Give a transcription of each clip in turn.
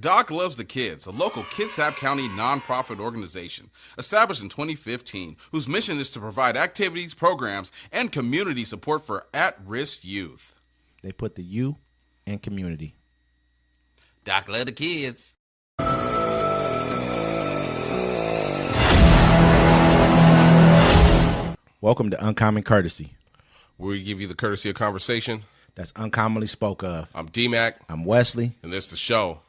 Doc Loves the Kids, a local Kitsap County nonprofit organization established in 2015, whose mission is to provide activities, programs, and community support for at-risk youth. They put the U in community. Doc Loves the Kids. Welcome to Uncommon Courtesy, where we give you the courtesy of conversation that's uncommonly spoke of. I'm D-Mac. I'm Wesley. And this is the show.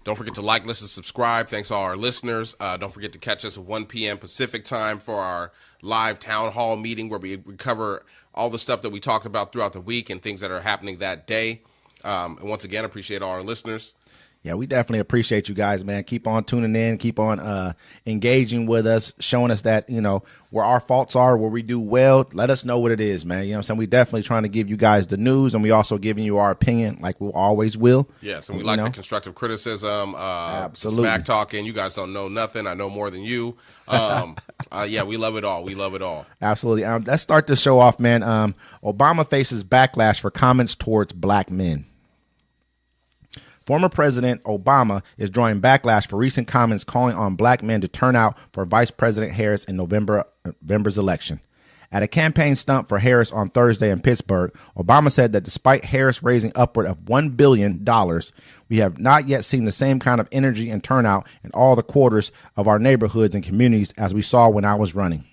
Don't forget to like, listen, subscribe. Thanks to all our listeners. Don't forget to catch us at 1 p.m. Pacific time for our live town hall meeting where we cover all the stuff that we talked about throughout the week and things that are happening that day. And once again, appreciate all our listeners. Yeah, we definitely appreciate you guys, man. Keep on tuning in. Keep on engaging with us, showing us that, you know, where our faults are, where we do well. Let us know what it is, man. You know what I'm saying? We definitely trying to give you guys the news, and we also giving you our opinion like we always will. Yes, and we like the constructive criticism. Absolutely. Smack talking. You guys don't know nothing. I know more than you. Yeah, we love it all. We love it all. Absolutely. Let's start this show off, man. Obama faces backlash for comments towards black men. Former President Obama is drawing backlash for recent comments calling on black men to turn out for Vice President Harris in November's election. At a campaign stunt for Harris on Thursday in Pittsburgh, Obama said that despite Harris raising upward of $1 billion, we have not yet seen the same kind of energy and turnout in all the quarters of our neighborhoods and communities as we saw when I was running.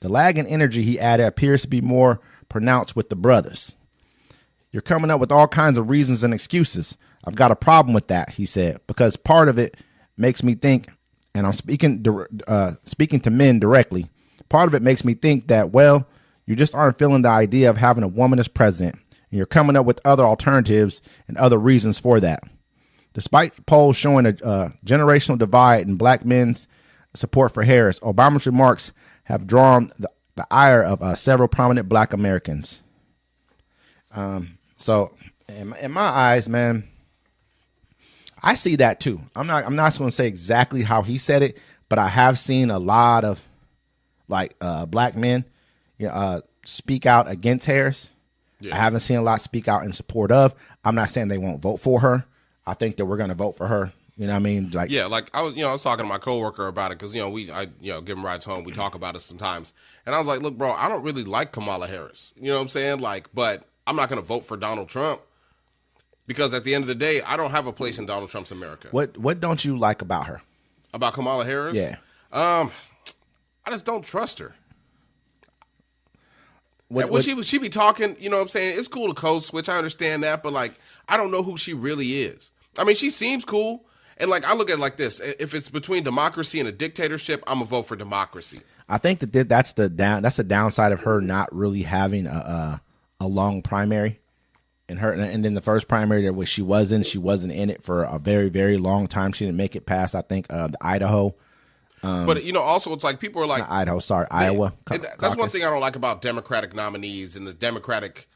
The lag in energy, he added, appears to be more pronounced with the brothers. You're coming up with all kinds of reasons and excuses. I've got a problem with that, he said, because part of it makes me think, and I'm speaking to men directly, part of it makes me think that, well, you just aren't feeling the idea of having a woman as president, and you're coming up with other alternatives and other reasons for that. Despite polls showing a generational divide in black men's support for Harris, Obama's remarks have drawn the ire of several prominent black Americans. So in my eyes, man, I see that too. I'm not going to say exactly how he said it, but I have seen a lot of black men, speak out against Harris. Yeah. I haven't seen a lot speak out in support of. I'm not saying they won't vote for her. I think that we're going to vote for her. You know what I mean? I was talking to my coworker about it because, I give him rides home. We talk about it sometimes. And I was like, look, bro, I don't really like Kamala Harris. You know what I'm saying? But I'm not going to vote for Donald Trump. Because at the end of the day, I don't have a place in Donald Trump's America. What don't you like about her? About Kamala Harris? Yeah. I just don't trust her. She be talking, you know what I'm saying? It's cool to code switch. I understand that. But, I don't know who she really is. I mean, she seems cool. And, I look at it like this. If it's between democracy and a dictatorship, I'm going to vote for democracy. I think that's the downside of her not really having a long primary. And then the first primary that she wasn't in it for a very, very long time. She didn't make it past, I think, the Idaho. But, also it's like people are like... Iowa. That's one thing I don't like about Democratic nominees and the Democratic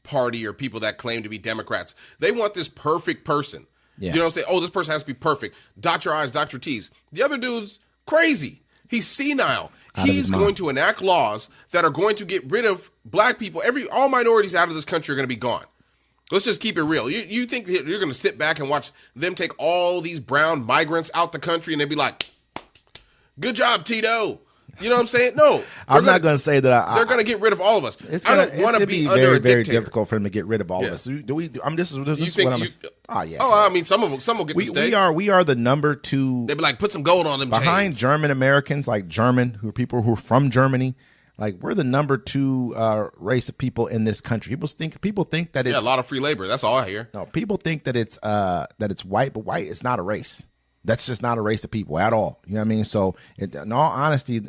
Party or people that claim to be Democrats. They want this perfect person. Yeah. You know what I'm saying? Oh, this person has to be perfect. Dot your I's, dot your T's. The other dude's crazy. He's senile. He's going to enact laws that are going to get rid of black people. All minorities out of this country are going to be gone. Let's just keep it real. You think that you're going to sit back and watch them take all these brown migrants out the country and they'd be like, good job, Tito. You know what I'm saying? No. I'm not going to say that. They're going to get rid of all of us. I don't want to be under very, a very dictator. difficult for them to get rid of all of us. This is what I'm... Oh, yeah. Oh, I mean, some will get to stay. We are the number two... They'd be like, put some gold on them behind chains. German Americans, people who are from Germany. We're the number two race of people in this country. People think that it's a lot of free labor. That's all I hear. No, people think that it's white, but white is not a race. That's just not a race of people at all. You know what I mean? So in all honesty,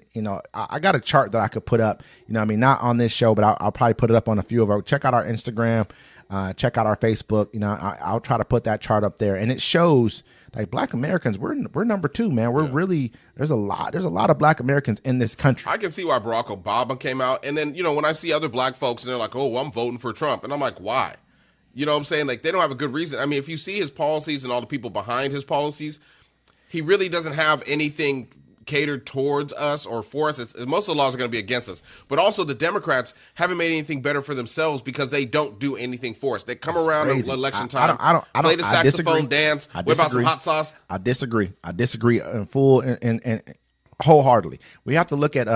I got a chart that I could put up. You know what I mean? Not on this show, but I'll probably put it up on a few of our. Check out our Instagram. Check out our Facebook. I'll try to put that chart up there, and it shows. Black Americans, we're number two, man. We're really there's a lot of Black Americans in this country. I can see why Barack Obama came out, and then when I see other black folks and they're like, "Oh, well, I'm voting for Trump," and I'm like, "Why?" You know what I'm saying? They don't have a good reason. I mean, if you see his policies and all the people behind his policies, he really doesn't have anything catered towards us or for us. Most of the laws are going to be against us. But also the Democrats haven't made anything better for themselves because they don't do anything for us. They come around at election time, play the saxophone, dance, whip out some hot sauce. I disagree in full and wholeheartedly. We have to look at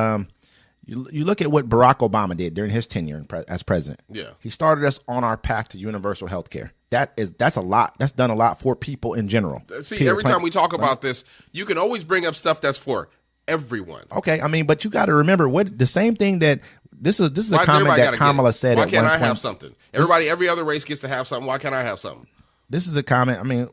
you look at what Barack Obama did during his tenure as president. Yeah. He started us on our path to universal health care. That's a lot. That's done a lot for people in general. See, every time we talk about this, you can always bring up stuff that's for everyone. Okay, I mean, but you got to remember what the same thing that this is a comment that Kamala said. Why can't I have something? Every other race gets to have something. Why can't I have something? This is a comment. I mean,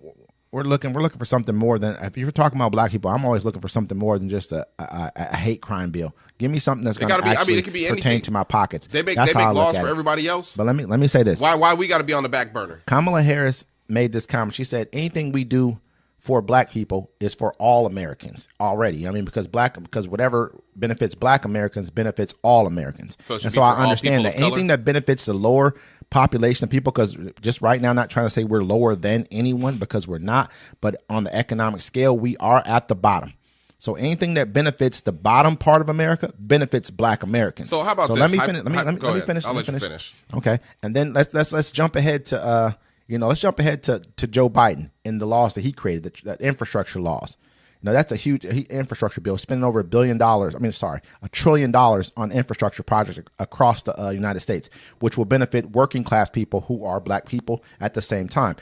we're looking for something more than, if you're talking about black people, I'm always looking for something more than just a hate crime bill. Give me something that's going to actually pertain to my pockets. They make laws for everybody else. But let me say this. Why we got to be on the back burner? Kamala Harris made this comment. She said anything we do for black people is for all Americans already. I mean, because whatever benefits black Americans benefits all Americans. So I understand that anything that benefits the lower population of people, because just right now, I'm not trying to say we're lower than anyone, because we're not, but on the economic scale, we are at the bottom. So anything that benefits the bottom part of America benefits black Americans. So how about this? Let me finish. I'll let you finish. Okay. And then let's jump ahead to to Joe Biden and the laws that he created, the infrastructure laws. That's a huge infrastructure bill, spending over $1 trillion on infrastructure projects across the United States, which will benefit working class people who are black people at the same time.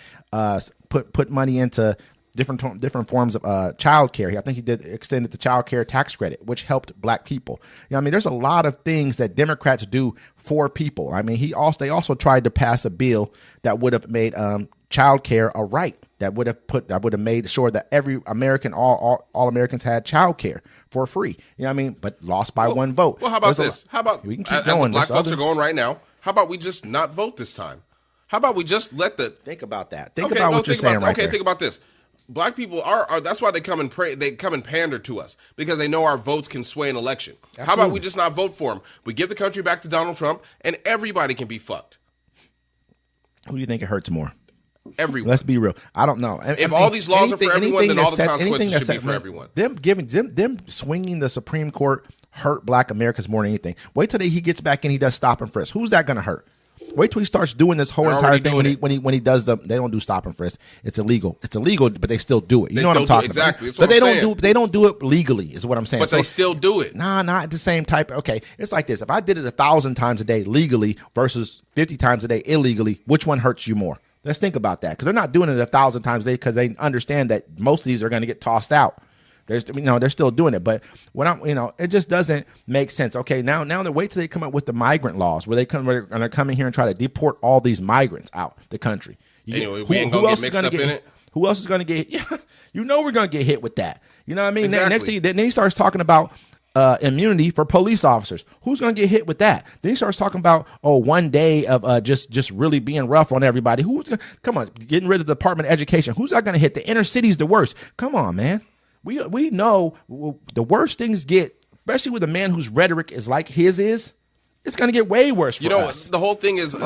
Put money into different forms of child care. I think he extended the child care tax credit, which helped black people. I mean, there's a lot of things that Democrats do for people. I mean, they also tried to pass a bill that would have made child care a right, that would have made sure that every American, all Americans had child care for free. You know what I mean? But lost by one vote. Well, how about this? How about, we can keep going. Black folks are going right now, how about we just not vote this time? How about we just let the... Think about that. Think about what you're saying right there. Think about this. Black people are that's why they come and pray. They come and pander to us because they know our votes can sway an election. Absolutely. How about we just not vote for them? We give the country back to Donald Trump, and everybody can be fucked. Who do you think it hurts more? Everyone. Let's be real. I don't know. If all these laws are for everyone, then all the consequences should be for everyone. Them swinging the Supreme Court hurt black Americans more than anything. Wait till he gets back and he does stop and frisk. Who's that going to hurt? Wait till he starts doing this whole entire thing when he does they don't do stop and frisk. It's illegal. It's illegal, but they still do it. You know what I'm talking about? Exactly. But they don't do it legally, is what I'm saying. But they still do it. Nah, not the same type. Okay, it's like this. If I did it 1,000 times a day legally versus 50 times a day illegally, which one hurts you more? Let's think about that, because they're not doing it 1,000 times a day because they understand that most of these are going to get tossed out. They're still doing it, but it just doesn't make sense. Okay, now they wait till they come up with the migrant laws where they're coming here and try to deport all these migrants out the country. Anyway, we ain't gonna get mixed up in it. Who else is going to get? Yeah, we're going to get hit with that. You know what I mean? Exactly. Next thing, then he starts talking about immunity for police officers. Who's going to get hit with that? Then he starts talking about 1 day of just really being rough on everybody. Come on, getting rid of the Department of Education. Who's that going to hit? The inner city's the worst. Come on, man. We know the worst things get, especially with a man whose rhetoric is like his is, it's going to get way worse for us. The whole thing is,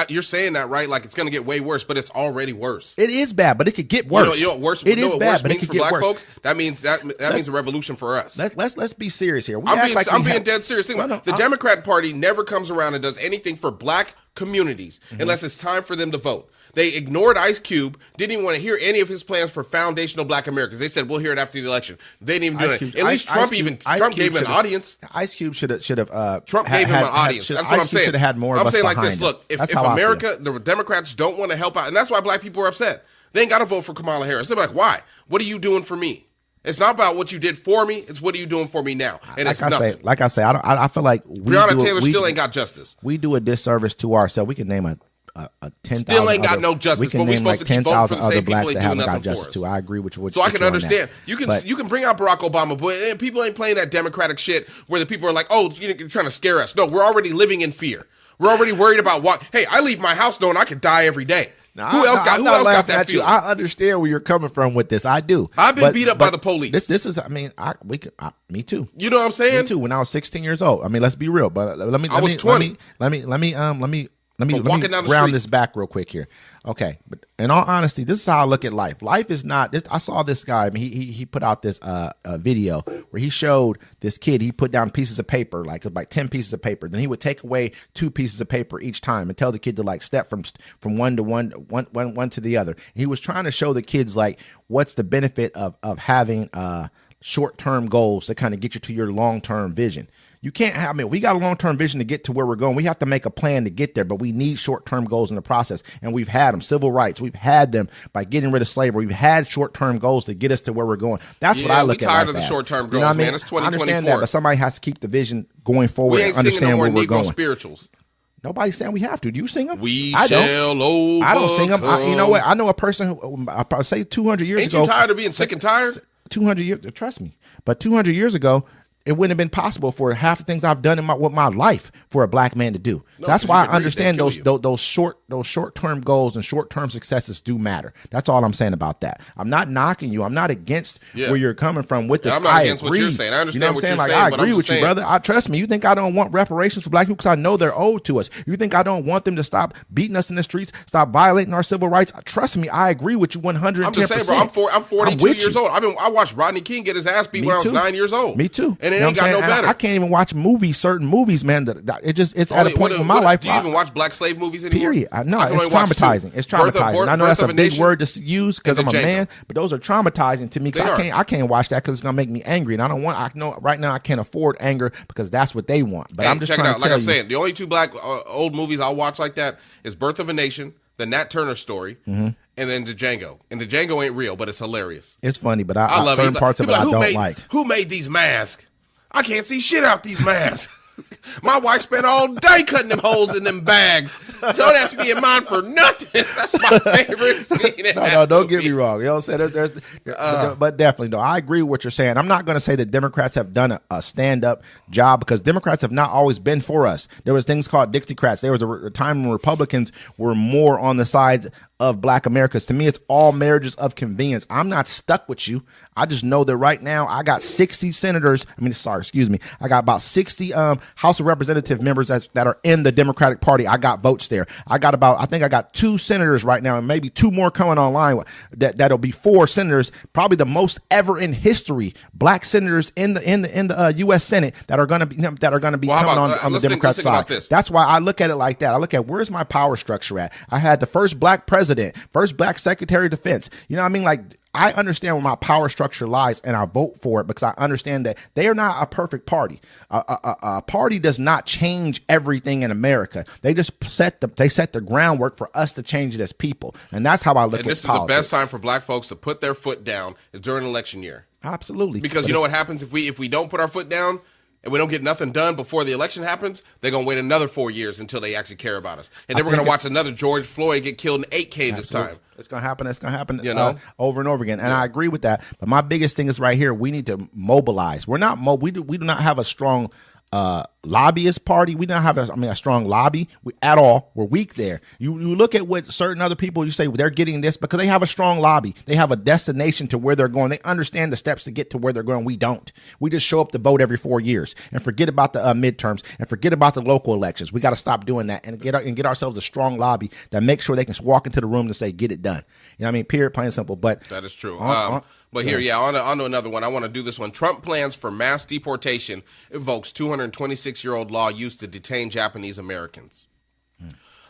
you're saying that, right? Like, it's going to get way worse, but it's already worse. It is bad, but it could get worse. Worse means for black folks? That means a revolution for us. Let's be serious here. I'm being dead serious. The Democrat Party never comes around and does anything for black communities unless it's time for them to vote. They ignored Ice Cube, didn't even want to hear any of his plans for foundational black Americans. They said, we'll hear it after the election. They didn't even do it. At least Trump gave him an audience. Ice Cube should have. Trump gave him an audience. That's what I'm saying. Should have had more of us behind him. I'm saying like this, look, if America, the Democrats don't want to help out, and that's why black people are upset. They ain't got to vote for Kamala Harris. They're like, why? What are you doing for me? It's not about what you did for me. It's what are you doing for me now? And I feel like Breonna Taylor still ain't got justice. We do a disservice to ourselves. We can name a 10,000 still ain't got no justice. We can name like 10,000 other blacks that haven't got justice too. I agree with you. So I can understand. You can bring out Barack Obama, but people ain't playing that Democratic shit where the people are like, oh, you're trying to scare us. No, we're already living in fear. We're already worried about what. Hey, I leave my house knowing I could die every day. Now, who else got that feeling? I understand where you're coming from with this. I do. I've been beat up by the police. This is. Me too. You know what I'm saying? Me too. When I was 16 years old. I mean, let's be real. But I was 20. Let me let me walking down the round street. this back real quick here. Okay, but in all honesty, this is how I look at life. Life is not. I saw this guy. I mean, he put out this video where he showed this kid. He put down pieces of paper, like 10 pieces of paper. Then he would take away 2 pieces of paper each time and tell the kid to like step from one to one to the other. And he was trying to show the kids like what's the benefit of having short-term goals to kind of get you to your long-term vision. You can't have, I mean, we got a long-term vision to get to where we're going. We have to make a plan to get there, but we need short-term goals in the process. And we've had them. Civil rights, we've had them by getting rid of slavery. We've had short-term goals to get us to where we're going. That's what I look at. Tired of the short-term goals, man. It's 2024. I understand that, but somebody has to keep the vision going forward and understand where we're going. Spirituals. Nobody's saying we have to. Do you sing them? I don't sing them. You know what? I know a person who, I probably say 200 years ago. Ain't you tired of being sick and tired? 200 years, trust me. But 200 years ago, it wouldn't have been possible for half the things I've done in with my life for a black man to do. That's why I understand those short-term goals and short-term successes do matter. That's all I'm saying about that. I'm not knocking you. I'm not against where you're coming from with this. I'm not against what you're saying. I understand what you're saying. I agree with you, brother. Trust me. You think I don't want reparations for black people because I know they're owed to us. You think I don't want them to stop beating us in the streets, stop violating our civil rights? Trust me. I agree with you 110%. I'm just saying, bro. I'm 42 years old. I watched Rodney King get his ass beat when I was 9 years old. Me too. And it ain't got no better. I can't even watch certain movies, man. It's at a point in my life. Do you even watch black slave movies anymore? Period. No, it's traumatizing. It's traumatizing. I know that's a big word to use because I'm a man, but those are traumatizing to me. Because I can't watch that because it's gonna make me angry, and I don't want. I know right now I can't afford anger because that's what they want. But I'm just trying to tell you. Like I'm saying, the only 2 black old movies I'll watch like that is Birth of a Nation, the Nat Turner story. And then the Django. And the Django ain't real, but it's hilarious. It's funny, but I love certain parts of it I don't like. Who made these masks? I can't see shit out these masks. My wife spent all day cutting them holes in them bags. Don't ask me in mine for nothing. That's my favorite scene. No, don't get me wrong. You know what I'm saying? But definitely, no, I agree with what you're saying. I'm not going to say that Democrats have done a stand-up job because Democrats have not always been for us. There was things called Dixiecrats. There was a time when Republicans were more on the side of black Americans. To me, it's all marriages of convenience. I'm not stuck with you. I just know that right now I got 60 senators. I got about 60 House of Representative members that are in the Democratic Party. I got votes there. I think I got 2 senators right now and maybe 2 more coming online. That'll be 4 senators, probably the most ever in history. Black senators in the U.S. Senate that are going to be coming on the Democrat side. That's why I look at it like that. I look at where's my power structure at. I had the first black president, first black Secretary of Defense. You know what I mean? Like, I understand where my power structure lies, and I vote for it because I understand that they are not a perfect party. A party does not change everything in America. They just set the groundwork for us to change it as people, and that's how I look at politics. And this is the best time for black folks to put their foot down is during election year. Absolutely, because you know what happens if we don't put our foot down and we don't get nothing done before the election happens, they're going to wait another 4 years until they actually care about us. And then we're going to watch another George Floyd get killed in 8K this time. It's going to happen. It's going to happen over and over again. And I agree with that. But my biggest thing is right here. We need to mobilize. We do not have a strong lobbyist party. We don't have a strong lobby at all. We're weak there. You look at what certain other people, you say they're getting this because they have a strong lobby. They have a destination to where they're going. They understand the steps to get to where they're going. We don't. We just show up to vote every 4 years and forget about the midterms and forget about the local elections. We got to stop doing that and get ourselves a strong lobby that makes sure they can walk into the room and say, get it done. You know what I mean? Period, plain and simple. But that is true. But here, on to another one. I want to do this one. Trump plans for mass deportation evokes 226-year-old law used to detain Japanese Americans.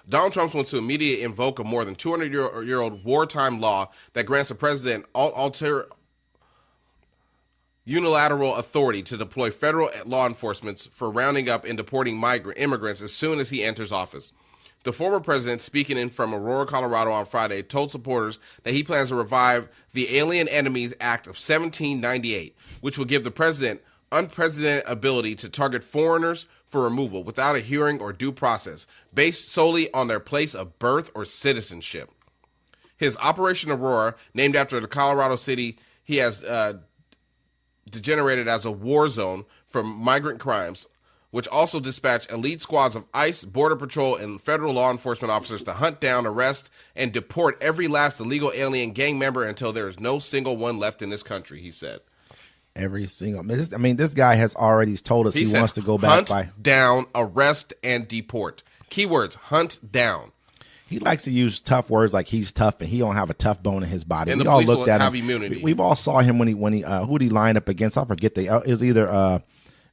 Donald Trump wants to immediately invoke a more than 200-year-old wartime law that grants the president unilateral authority to deploy federal law enforcement for rounding up and deporting immigrants as soon as he enters office. The former president, speaking from Aurora, Colorado on Friday, told supporters that he plans to revive the Alien Enemies Act of 1798, which will give the president unprecedented ability to target foreigners for removal without a hearing or due process, based solely on their place of birth or citizenship. His Operation Aurora, named after the Colorado city he has degenerated as a war zone for migrant crimes, which also dispatched elite squads of ICE, Border Patrol, and federal law enforcement officers to hunt down, arrest, and deport every last illegal alien gang member until there is no single one left in this country, he said. Every single. This guy has already told us he said, wants to go back hunt down, arrest, and deport. Keywords: hunt down. He likes to use tough words like he's tough and he don't have a tough bone in his body. And we the all police looked will at have him. immunity. We've all saw him when he who did he line up against? I forget it was either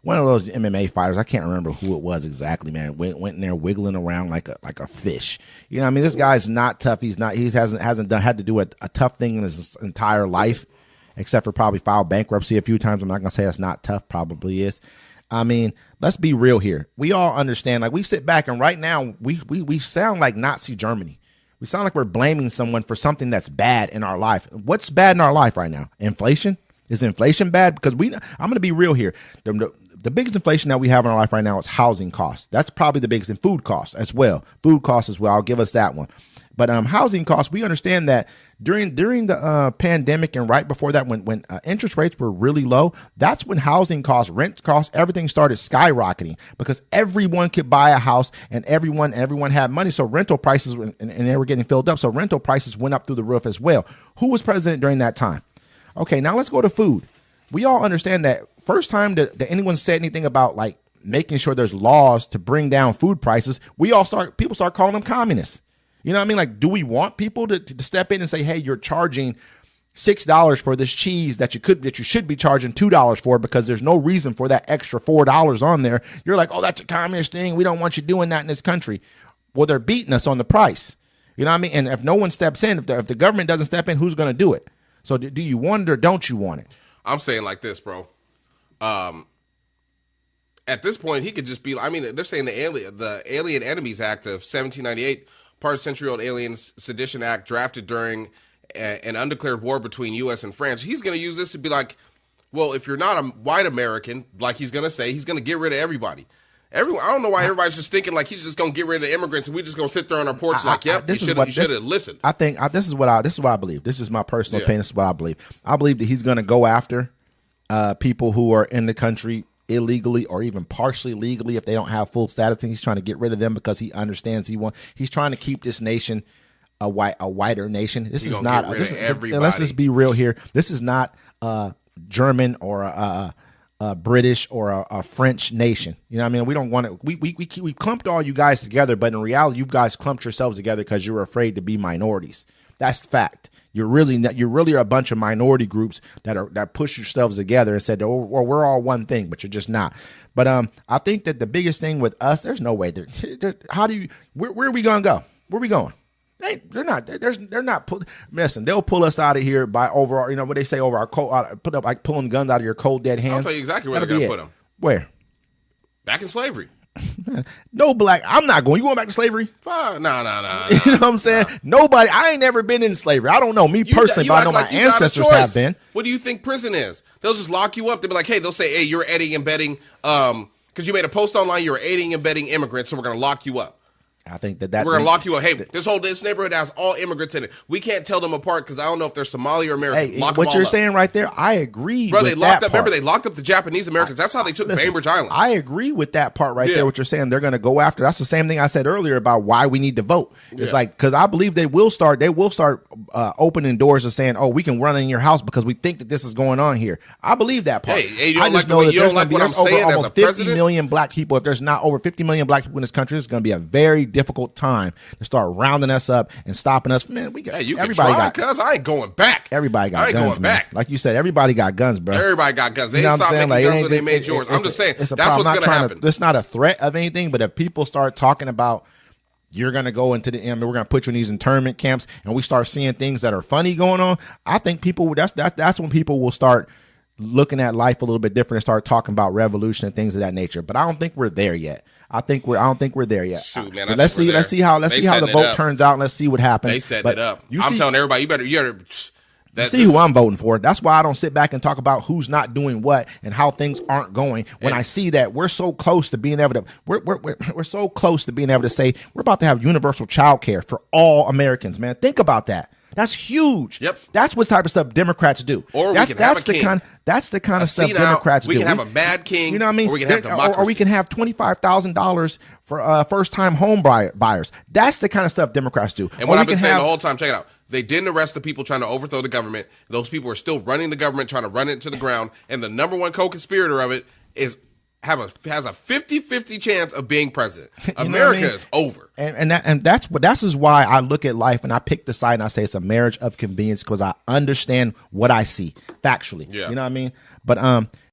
one of those MMA fighters. I can't remember who it was exactly, man. Went in there wiggling around like a fish. You know what I mean? This guy's not tough. He hasn't had to do a tough thing in his entire life, except for probably file bankruptcy a few times. I'm not gonna say that's not tough, probably is. I mean, let's be real here. We all understand, like we sit back and right now we sound like Nazi Germany. We sound like we're blaming someone for something that's bad in our life. What's bad in our life right now? Inflation? Is inflation bad? Because I'm going to be real here. The biggest inflation that we have in our life right now is housing costs. That's probably the biggest, and food costs as well. Food costs as well. I'll give us that one. But housing costs, we understand that during the pandemic and right before that, when interest rates were really low, that's when housing costs, rent costs, everything started skyrocketing because everyone could buy a house and everyone had money. So rental prices and they were getting filled up. So rental prices went up through the roof as well. Who was president during that time? Okay, now let's go to food. We all understand that first time that anyone said anything about like making sure there's laws to bring down food prices, people start calling them communists. You know what I mean? Like, do we want people to step in and say, hey, you're charging $6 for this cheese that you should be charging $2 for because there's no reason for that extra $4 on there. You're like, oh, that's a communist thing. We don't want you doing that in this country. Well, they're beating us on the price. You know what I mean? And if no one steps in, if the government doesn't step in, who's going to do it? So do you want it or don't you want it? I'm saying like this, bro. At this point, he could just be, they're saying the Alien Enemies Act of 1798, part of century-old Alien Sedition Act drafted during an undeclared war between U.S. and France. He's going to use this to be like, well, if you're not a white American, like he's going to say, he's going to get rid of everybody. I don't know why everybody's just thinking like he's just going to get rid of immigrants and we just going to sit there on our porch you should have listened. I think this is what I believe. This is my personal opinion. This is what I believe. I believe that he's going to go after people who are in the country illegally or even partially legally if they don't have full status. He's trying to get rid of them because he understands he's trying to keep this nation a whiter nation. This is not everybody. Let's just be real here. This is not German or a British or a French nation. You know what I mean? We don't want to. We clumped all you guys together, but in reality, you guys clumped yourselves together because you were afraid to be minorities. That's the fact. You're really a bunch of minority groups that push yourselves together and said, oh, well, we're all one thing, but you're just not. But I think that the biggest thing with us, there's no way. Where are we gonna go? Where are we going? They're not. Listen, they'll pull us out of here by over. You know what they say over our cold. Put up like pulling guns out of your cold dead hands. I'll tell you exactly where they're gonna put them. Where? Back in slavery. No black. I'm not going. You going back to slavery? No. You know what I'm saying? Nobody. I ain't never been in slavery. I don't know me personally, but I know my ancestors have been. What do you think prison is? They'll just lock you up. They'll be like, hey, they'll say, hey, you're aiding and abetting. Because you made a post online, you're aiding and abetting immigrants, so we're gonna lock you up. I think that we're gonna lock you up. Hey, this neighborhood has all immigrants in it. We can't tell them apart because I don't know if they're Somali or American. Hey, what you're saying right there, I agree. Bro, they locked up. Remember, they locked up the Japanese Americans. That's how they took Bainbridge Island. I agree with that part right there. What you're saying, they're gonna go after. That's the same thing I said earlier about why we need to vote. It's like because I believe they will start opening doors and saying, oh, we can run in your house because we think that this is going on here. I believe that part. Hey, you don't like what I'm saying as a president? 50 million black people. If there's not over 50 million black people in this country, it's going to be a very difficult time to start rounding us up and stopping us. Man, everybody got guns. I ain't going back. Everybody got guns, man. Back. Like you said, everybody got guns, bro. Everybody got guns. They ain't stopped making guns when they made yours. I'm just saying, that's what's going to happen. It's not a threat of anything, but if people start talking about you're going to go into the end, we're going to put you in these internment camps, and we start seeing things that are funny going on, I think people, that's when people will start looking at life a little bit different and start talking about revolution and things of that nature. But I don't think we're there yet. I don't think we're there yet. Shoot, man, let's see how the vote turns out and let's see what happens. They set it up. I'm telling everybody, you better see who I'm voting for. That's why I don't sit back and talk about who's not doing what and how things aren't going. When I see that we're so close to being able to, we're so close to being able to say we're about to have universal child care for all Americans. Man, think about that. That's huge. Yep. That's what type of stuff Democrats do. Or we can have a king. That's the kind of stuff Democrats do. We can have a mad king. You know what I mean? Or we can have democracy. Or we can have $25,000 for first-time home buyers. That's the kind of stuff Democrats do. And what I've been saying the whole time, check it out. They didn't arrest the people trying to overthrow the government. Those people are still running the government, trying to run it to the ground. And the number one co-conspirator of it has a 50-50 chance of being president. America is over. And that's is why I look at life and I pick the side and I say it's a marriage of convenience because I understand what I see factually. Yeah. You know what I mean? But